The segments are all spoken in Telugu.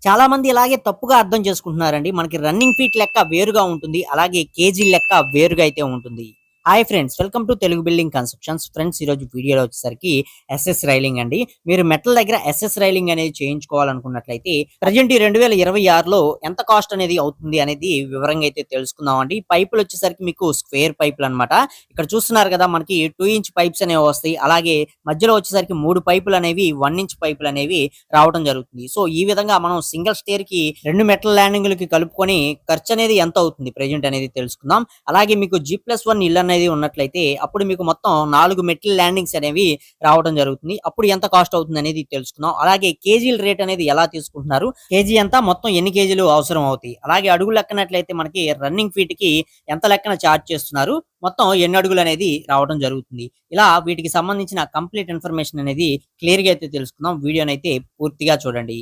చాలా మంది ఇలాగే తప్పుగా అర్థం చేసుకుంటున్నారండి. మనకి రన్నింగ్ ఫీట్ లెక్క వేరుగా ఉంటుంది. అలాగే కేజీ లెక్క వేరుగా అయితే ఉంటుంది. Hi friends, welcome to Telugu building constructions. Friends, ఈరోజు వీడియోలో వచ్చేసరికి ఎస్ఎస్ రైలింగ్ అండి. మీరు మెటల్ దగ్గర ఎస్ఎస్ రైలింగ్ అనేది చేయించుకోవాలనుకున్నట్లయితే ప్రెజెంట్ ఈ 2026లో ఎంత కాస్ట్ అనేది అవుతుంది అనేది వివరంగా అయితే తెలుసుకుందామండి. పైపులు వచ్చేసరికి మీకు స్క్వేర్ పైపులు అన్నమాట. ఇక్కడ చూస్తున్నారు కదా, మనకి 2 ఇంచ్ పైప్స్ అనేవి వస్తాయి. అలాగే మధ్యలో వచ్చేసరికి 3 పైపులు అనేవి 1 ఇంచ్ పైపులు అనేవి రావడం జరుగుతుంది. సో ఈ విధంగా మనం సింగిల్ స్టేర్ కి 2 మెటల్ ల్యాండింగ్లకి కలుపుకొని ఖర్చు అనేది ఎంత అవుతుంది ప్రెజెంట్ అనేది తెలుసుకుందాం. అలాగే మీకు G+1 ఇల్లు అనేది ఉన్నట్లయితే అప్పుడు మీకు మొత్తం 4 మెటల్ ల్యాండింగ్స్ అనేవి రావడం జరుగుతుంది. అప్పుడు ఎంత కాస్ట్ అవుతుంది అనేది తెలుసుకుందాం. అలాగే కేజీల రేట్ అనేది ఎలా తీసుకుంటున్నారు, కేజీ ఎంత, మొత్తం ఎన్ని కేజీలు అవసరం అవుతాయి, అలాగే అడుగు లెక్కనట్లయితే మనకి రన్నింగ్ ఫీట్ కి ఎంత లెక్కన చార్జ్ చేస్తున్నారు, మొత్తం ఎన్ని అడుగులు అనేది రావడం జరుగుతుంది. ఇలా వీటికి సంబంధించిన కంప్లీట్ ఇన్ఫర్మేషన్ అనేది క్లియర్ గా అయితే తెలుసుకుందాం. వీడియోని అయితే పూర్తిగా చూడండి.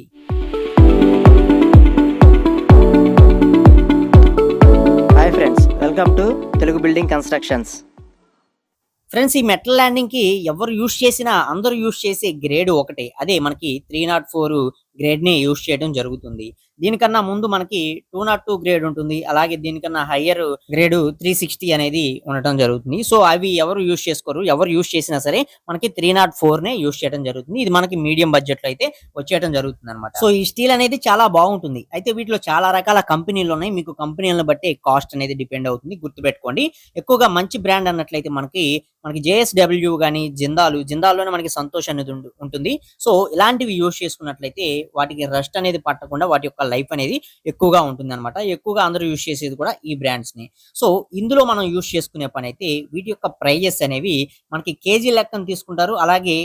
Hi friends, welcome to Telugu building constructions. Friends, ఈ మెటల్ ల్యాండింగ్ కి ఎవరు యూజ్ చేసినా అందరూ యూజ్ చేసే గ్రేడ్ ఒకటే. అదే మనకి 304 గ్రేడ్ ని యూజ్ చేయడం జరుగుతుంది. దీనికన్నా ముందు మనకి 202 గ్రేడ్ ఉంటుంది. అలాగే దీనికన్నా హయ్యర్ గ్రేడ్ 360 అనేది ఉండటం జరుగుతుంది. సో అవి ఎవరు యూజ్ చేసుకోరు. ఎవరు యూజ్ చేసినా సరే మనకి 304 నే యూజ్ చేయడం జరుగుతుంది. ఇది మనకి మీడియం బడ్జెట్ లో అయితే వచ్చేయడం జరుగుతుంది అనమాట. సో ఈ స్టీల్ అనేది చాలా బాగుంటుంది. అయితే వీటిలో చాలా రకాల కంపెనీలు ఉన్నాయి. మీకు కంపెనీలను బట్టి కాస్ట్ అనేది డిపెండ్ అవుతుంది, గుర్తుపెట్టుకోండి. ఎక్కువగా మంచి బ్రాండ్ అన్నట్లయితే మనకి JSW గానీ, జిందాల్లోనే మనకి సంతోష్ అనేది ఉంటుంది. సో ఇలాంటివి యూజ్ చేసుకున్నట్లయితే వాటికి రస్ట్ అనేది పట్టకుండా వాటి యొక్క లైఫ్ అనేది ఎక్కువగా ఉంటుంది అనమాట. ఎక్కువగా అందరూ యూజ్ చేసేది కూడా ఈ బ్రాండ్స్ ని. సో ఇందులో మనం యూజ్ చేసుకునే పని అయితే వీటి యొక్క ప్రైజెస్ అనేవి మనకి కేజీ లెక్కన తీసుకుంటారు. అలాగే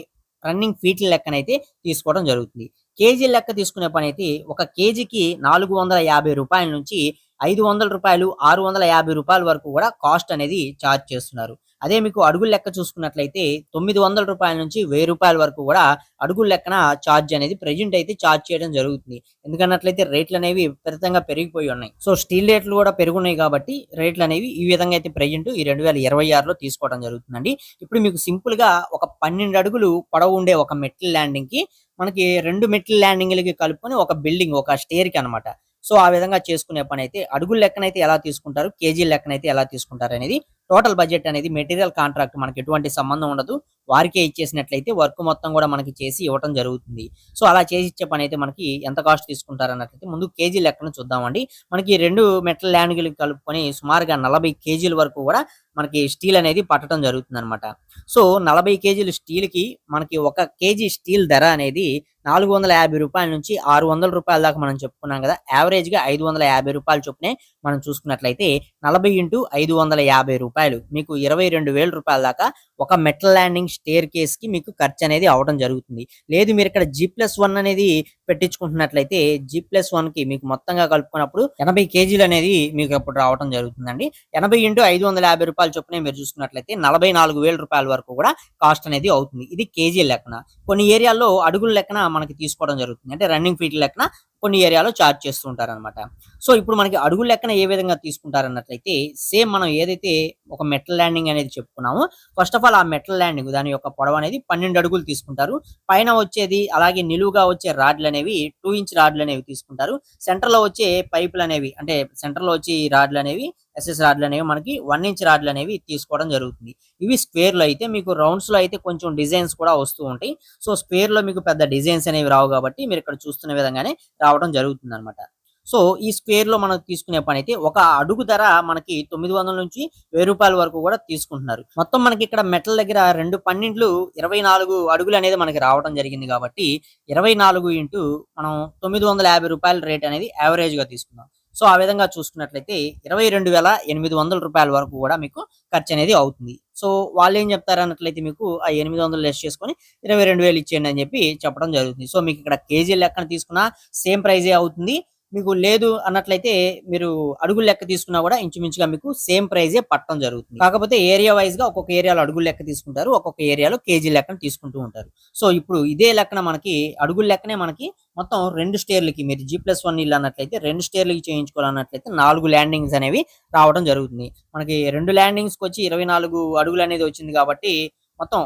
రన్నింగ్ ఫీట్ల లెక్కనైతే తీసుకోవడం జరుగుతుంది. కేజీ లెక్క తీసుకునే పని అయితే ఒక కేజీకి 450 రూపాయల నుంచి 500 రూపాయలు, 650 రూపాయల వరకు కూడా కాస్ట్ అనేది చార్జ్ చేస్తున్నారు. అదే మీకు అడుగుల లెక్క చూసుకున్నట్లయితే 900 రూపాయల నుంచి 1000 రూపాయల వరకు కూడా అడుగుల లెక్కన చార్జ్ అనేది ప్రెజెంట్ అయితే చార్జ్ చేయడం జరుగుతుంది. ఎందుకన్నట్లయితే రేట్లు అనేవి విపరీతంగా పెరిగిపోయి ఉన్నాయి. సో స్టీల్ రేట్లు కూడా పెరుగున్నాయి కాబట్టి రేట్లు అనేవి ఈ విధంగా అయితే ప్రెజెంట్ ఈ 2026లో తీసుకోవడం జరుగుతుందండి. ఇప్పుడు మీకు సింపుల్ గా ఒక 12 అడుగులు పొడవు ఉండే ఒక మెటల్ ల్యాండింగ్ కి మనకి 2 మెటల్ ల్యాండింగ్లకి కలుపుకొని ఒక బిల్డింగ్, ఒక స్టేర్ కి అనమాట. సో ఆ విధంగా చేసుకునే పని అయితే అడుగుల లెక్కనైతే ఎలా తీసుకుంటారు, కేజీ లెక్కనైతే ఎలా తీసుకుంటారు అనేది టోటల్ బడ్జెట్ అనేది మెటీరియల్ కాంట్రాక్ట్ మనకి ఎటువంటి సంబంధం ఉండదు. వారికే ఇచ్చేసినట్లయితే వర్క్ మొత్తం కూడా మనకి చేసి ఇవ్వడం జరుగుతుంది. సో అలా చేసి ఇచ్చే పని అయితే మనకి ఎంత కాస్ట్ తీసుకుంటారు అన్నట్లయితే ముందు కేజీ లెక్కను చూద్దామండి. మనకి 2 మెటల్ ల్యాండ్కి కలుపుకొని సుమారుగా 40 కేజీల వరకు కూడా మనకి స్టీల్ అనేది పట్టడం జరుగుతుంది అనమాట. సో 40 కేజీలు స్టీల్ కి మనకి 1 కేజీ స్టీల్ ధర అనేది 450 రూపాయల నుంచి 600 రూపాయల దాకా మనం చెప్పుకున్నాం కదా. యావరేజ్ గా 550 రూపాయల చొప్పునే మనం చూసుకున్నట్లయితే 40 ఇంటూ 550 రూపాయలు మీకు 22,000 రూపాయల దాకా ఒక మెటల్ ల్యాండింగ్ స్టేర్ కేస్ కి మీకు ఖర్చు అనేది అవడం జరుగుతుంది. లేదు మీరు ఇక్కడ G+1 అనేది పెట్టించుకుంటున్నట్లయితే G+1 కి మీకు మొత్తంగా కలుపుకున్నప్పుడు 80 కేజీలు అనేది మీకు అప్పుడు రావడం జరుగుతుందండి. 80 ఇంటూ 550 రూపాయల చొప్పునే మీరు చూసుకున్నట్లయితే 44,000 రూపాయల వరకు కూడా కాస్ట్ అనేది అవుతుంది. ఇది కేజీ లెక్కన. కొన్ని ఏరియాల్లో అడుగుల లెక్కన మనకి తీసుకోవడం జరుగుతుంది. అంటే రన్నింగ్ ఫీట్ లెక్కన కొన్ని ఏరియాలో చార్జ్ చేస్తూ ఉంటారన్నమాట. సో ఇప్పుడు మనకి అడుగుల లెక్కన ఏ విధంగా తీసుకుంటారన్నట్లయితే సేమ్ మనం ఏదైతే ఒక మెటల్ ల్యాండింగ్ అనేది చెప్పుకున్నామో ఫస్ట్ ఆఫ్ ఆల్ ఆ మెటల్ ల్యాండింగ్ దాని యొక్క పొడవు అనేది 12 అడుగులు తీసుకుంటారు. పైన వచ్చేది అలాగే నిలువుగా వచ్చే రాడ్లు అనేవి 2 ఇంచ్ రాడ్లు అనేవి తీసుకుంటారు. సెంటర్ లో వచ్చే పైపులు అనేవి, అంటే సెంటర్ లో వచ్చే ఈ రాడ్లు అనేవి, ఎస్ఎస్ రాడ్లు అనేవి మనకి 1 ఇంచ్ రాడ్లు అనేవి తీసుకోవడం జరుగుతుంది. ఇవి స్క్వేర్ లో అయితే, మీకు రౌండ్స్ లో అయితే కొంచెం డిజైన్స్ కూడా వస్తూ ఉంటాయి. సో స్క్వేర్ లో మీకు పెద్ద డిజైన్స్ అనేవి రావు కాబట్టి మీరు ఇక్కడ చూస్తున్న విధంగానే రావడం జరుగుతుంది అనమాట. సో ఈ స్క్వేర్ లో మనం తీసుకునే పని అయితే ఒక అడుగు ధర మనకి 900 నుంచి 1000 రూపాయల వరకు కూడా తీసుకుంటున్నారు. మొత్తం మనకి ఇక్కడ మెటల్ దగ్గర 2 12 24 అడుగులు అనేది మనకి రావడం జరిగింది కాబట్టి 24 ఇంటూ మనం 950 రూపాయల రేట్ అనేది యావరేజ్ గా తీసుకున్నాం. సో ఆ విధంగా చూసుకున్నట్లయితే 22,800 రూపాయల వరకు కూడా మీకు ఖర్చు అనేది అవుతుంది. సో వాళ్ళు ఏం చెప్తారు అన్నట్లయితే మీకు ఆ 800 లెస్ చేసుకొని 22,000 ఇచ్చేయండి అని చెప్పి చెప్పడం జరుగుతుంది. సో మీకు ఇక్కడ కేజీ లెక్కన తీసుకున్నా సేమ్ ప్రైజే అవుతుంది. మీకు లేదు అన్నట్లయితే మీరు అడుగుల లెక్క తీసుకున్నా కూడా ఇంచుమించుగా మీకు సేమ్ ప్రైజే పట్టడం జరుగుతుంది. కాకపోతే ఏరియా వైజ్ గా ఒక్కొక్క ఏరియాలో అడుగుల లెక్క తీసుకుంటారు, ఒక్కొక్క ఏరియాలో కేజీ లెక్కన తీసుకుంటూ ఉంటారు. సో ఇప్పుడు ఇదే లెక్కన మనకి అడుగుల లెక్కనే మనకి మొత్తం 2 స్టేర్లకి మీరు G+1 ఇల్లు అన్నట్లయితే 2 స్టేర్లకి చేయించుకోవాలన్నట్లయితే 4 ల్యాండింగ్స్ అనేవి రావడం జరుగుతుంది. మనకి 2 ల్యాండింగ్స్ కి వచ్చి 24 అడుగులు అనేది వచ్చింది కాబట్టి మొత్తం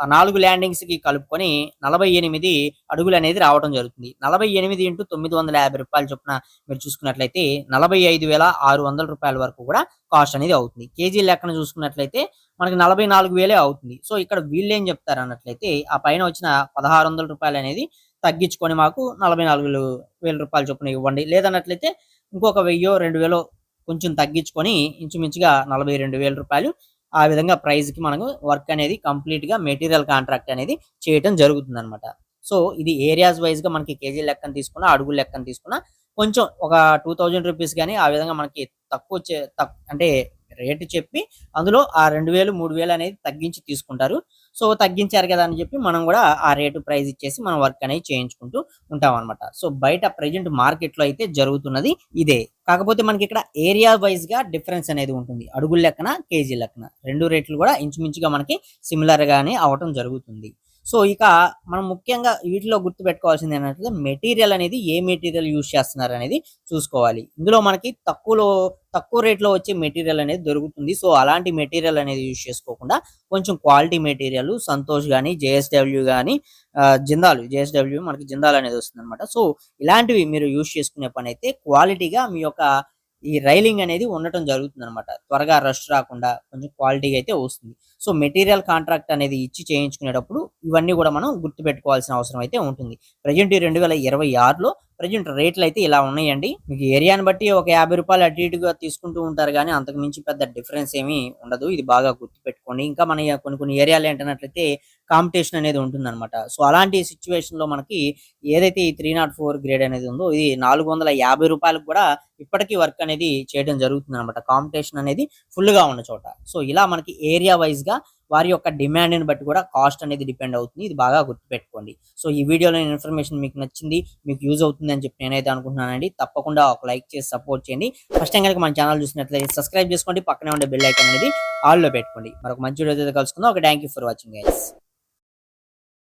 4 ల్యాండింగ్స్‌కి కలుపుకొని 48 అడుగులు అనేది రావడం జరుగుతుంది. 48 ఇంటూ రూ. 950 చొప్పున మీరు చూసుకున్నట్లయితే రూ. 45,600 వరకు కూడా కాస్ట్ అనేది అవుతుంది. కేజీ లెక్కన చూసుకున్నట్లయితే మనకి 44,000 అవుతుంది. సో ఇక్కడ వీళ్ళేం చెప్తారు అన్నట్లయితే ఆ పైన వచ్చిన రూ. 1,600 అనేది తగ్గించుకొని మాకు రూ. 44,000 చొప్పున ఇవ్వండి. లేదన్నట్లయితే ఇంకొక 1000 2000 కొంచెం తగ్గించుకొని ఇంచుమించుగా రూ. 42,000 ఆ విధంగా ప్రైస్‌కి మనకు వర్క్ అనేది కంప్లీట్‌గా మెటీరియల్ కాంట్రాక్ట్ అనేది చేయటం జరుగుతుందన్నమాట. సో ఇది ఏరియాస్ వైస్‌గా మనకి కేజీ లెక్కన తీసుకున్న, అడుగుల లెక్కన తీసుకున్న కొంచెం ఒక రూ. 2,000 గాని ఆ విధంగా మనకి తక్కువ అంటే రేట్ చెప్పి అందులో ఆ 2000, 3000 అనేది తగ్గించి తీసుకుంటారు. సో తగ్గించారు కదా అని చెప్పి మనం కూడా ఆ రేటు ప్రైస్ ఇచ్చేసి మనం వర్క్ అనేది చేయించుకుంటూ ఉంటామన్నమాట. సో బయట ప్రెజెంట్ మార్కెట్‌లో అయితే జరుగుతున్నది ఇదే. కాకపోతే మనకి ఇక్కడ ఏరియా వైస్‌గా డిఫరెన్స్ అనేది ఉంటుంది. అడుగుల లెక్కన, కేజీ లెక్కన 2 రేట్లు కూడా ఇంచుమించుగా మనకి సిమిలర్ గానే అవ్వటం జరుగుతుంది. సో ఇక మనం ముఖ్యంగా వీటిలో గుర్తుపెట్టుకోవాల్సింది ఏంటంటే మెటీరియల్ అనేది ఏ మెటీరియల్ యూజ్ చేస్తున్నారు అనేది చూసుకోవాలి. ఇందులో మనకి తక్కువ రేట్లో వచ్చే మెటీరియల్ అనేది దొరుకుతుంది. సో అలాంటి మెటీరియల్ అనేది యూజ్ చేసుకోకుండా కొంచెం క్వాలిటీ మెటీరియల్ సంతోష్ గాని, జేఎస్‌డబ్ల్యూ గాని, జేఎస్‌డబ్ల్యూ మనకి జిందాల్ అనేది వస్తుందన్నమాట. సో ఇలాంటివి మీరు యూజ్ చేసుకునే పనైతే క్వాలిటీగా మీ యొక్క ఈ రైలింగ్ అనేది ఉండటం జరుగుతుందన్నమాట. త్వరగా రష్ రాకుండా కొంచెం క్వాలిటీగా అయితే వస్తుంది. సో మెటీరియల్ కాంట్రాక్ట్ అనేది ఇచ్చి చేయించుకునేటప్పుడు ఇవన్నీ కూడా మనం గుర్తుపెట్టుకోవాల్సిన అవసరం అయితే ఉంటుంది. ప్రెజెంట్ ఈ 2026లో ప్రెజెంట్ రేట్లు అయితే ఇలా ఉన్నాయండి. మీకు ఏరియాని బట్టి ఒక రూ. 50 అటు ఇటుగా తీసుకుంటూ ఉంటారు గానీ అంతకు మించి పెద్ద డిఫరెన్స్ ఏమీ ఉండదు. ఇది బాగా గుర్తుపెట్టుకోండి. ఇంకా మన కొన్ని ఏరియాలు ఏంటన్నట్లయితే కాంపిటీషన్ అనేది ఉంటుందన్నమాట. సో అలాంటి సిట్యుయేషన్‌లో మనకి ఏదైతే ఈ 304 గ్రేడ్ అనేది ఉందో ఇది రూ. 450 కూడా ఇప్పటికీ వర్క్ అనేది చేయడం జరుగుతుందన్నమాట. కాంపిటీషన్ అనేది ఫుల్‌గా ఉన్న చోట. సో ఇలా మనకి ఏరియా వైస్‌గా వారి యొక్క డిమాండ్‌ని బట్టి కూడా కాస్ట్ అనేది డిపెండ్ అవుతుంది. ఇది బాగా గుర్తుపెట్టుకోండి. సో ఈ వీడియోలో ఇన్ఫర్మేషన్ మీకు నచ్చింది, మీకు యూజ్ అవుతుంది అని చెప్పి నేనైతే అనుకుంటున్నానండి. తప్పకుండా ఒక లైక్ చేసి సపోర్ట్ చేయండి. ఫస్ట్ టైం కనుక మన ఛానల్ చూసినట్లయితే సబ్స్క్రైబ్ చేసుకోండి. పక్కనే ఉండే బెల్ ఐకాన్ అనేది ఆల్‌లో పెట్టుకోండి. మరొక మంచి వీడియోతో కలుసుకుందాం. Okay, thank you for watching guys.